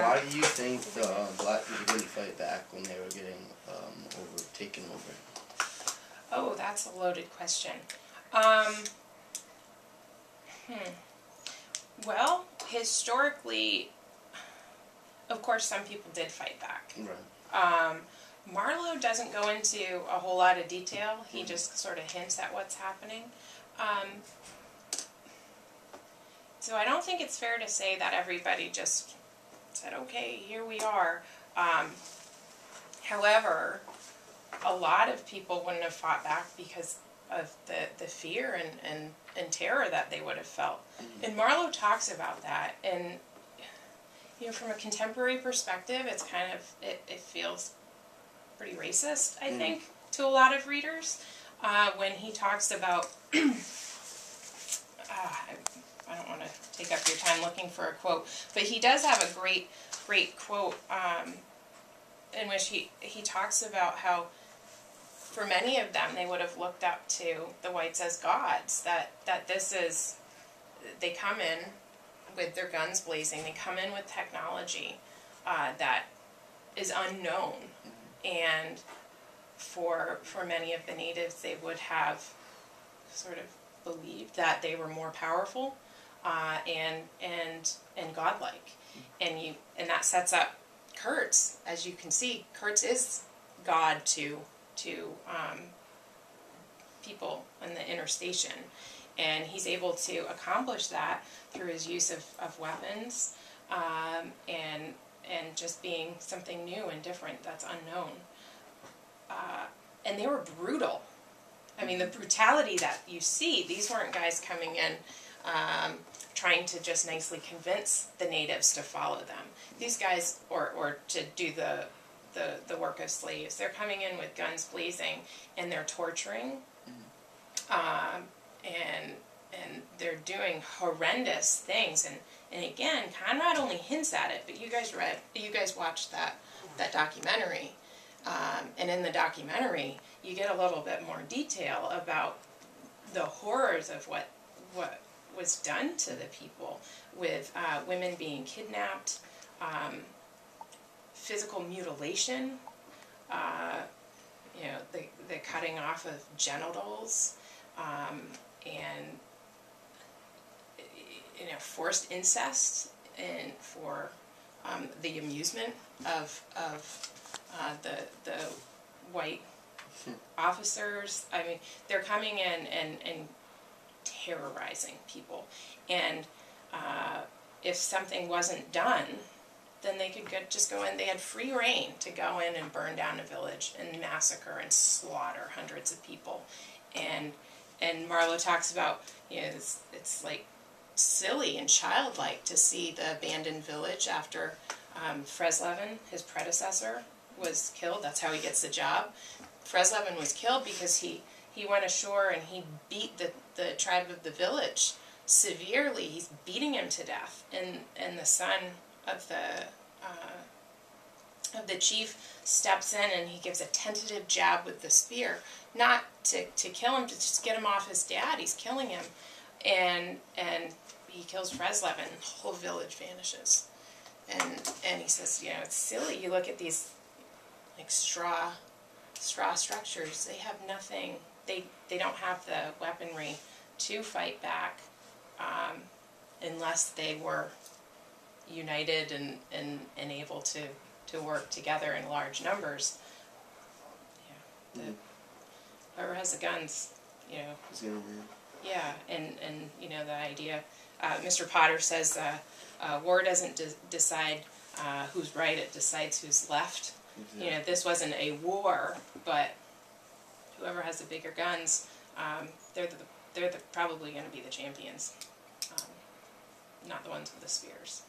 why do you think the black people didn't fight back when they were getting taken over? Oh, that's a loaded question. Well, historically, of course, some people did fight back. Right. Marlowe doesn't go into a whole lot of detail. He just sort of hints at what's happening. So I don't think it's fair to say that everybody just said, okay, here we are. However, a lot of people wouldn't have fought back because of the fear and terror that they would have felt. And Marlowe talks about that. And, you know, from a contemporary perspective, it's kind of, it feels pretty racist, I think, to a lot of readers. When he talks about, I don't want to take up your time looking for a quote, but he does have a great quote in which he talks about how for many of them they would have looked up to the whites as gods, that this is, they come in with their guns blazing, they come in with technology that is unknown, and for many of the natives they would have sort of believed that they were more powerful and godlike, and that sets up Kurtz. As you can see, Kurtz is God to people in the inner station, and he's able to accomplish that through his use of weapons and just being something new and different that's unknown. And they were brutal. I mean, the brutality that you see, these weren't guys coming in trying to just nicely convince the natives to follow them. These guys, or to do the work of slaves, they're coming in with guns blazing, and they're torturing, and they're doing horrendous things. And again, Conrad only hints at it, but you guys watched that documentary. And in the documentary, you get a little bit more detail about the horrors of what was done to the people, with women being kidnapped, physical mutilation, you know, the cutting off of genitals, and you know, forced incest, and for the amusement of the white officers. I mean, they're coming in and terrorizing people, and if something wasn't done, then they could just go in. They had free reign to go in and burn down a village and massacre and slaughter hundreds of people. And Marlowe talks about, you know, it's like silly and childlike to see the abandoned village after Freslevin, his predecessor, was killed. That's how he gets the job. Freslevin was killed because he went ashore and he beat the tribe of the village severely. He's beating him to death, and the son of the chief steps in and he gives a tentative jab with the spear, not to kill him, to just get him off his dad. He's killing him, and he kills Freslevin. The whole village vanishes, and he says, you know, it's silly. You look at these like straw structures. They have nothing. They don't have the weaponry to fight back unless they were united and able to work together in large numbers. Yeah, whoever has the guns, you know. Is gonna win. Yeah, and you know, the idea. Mr. Potter says war doesn't decide who's right; it decides who's left. Exactly. You know, this wasn't a war, but whoever has the bigger guns, they're probably going to be the champions, not the ones with the spears.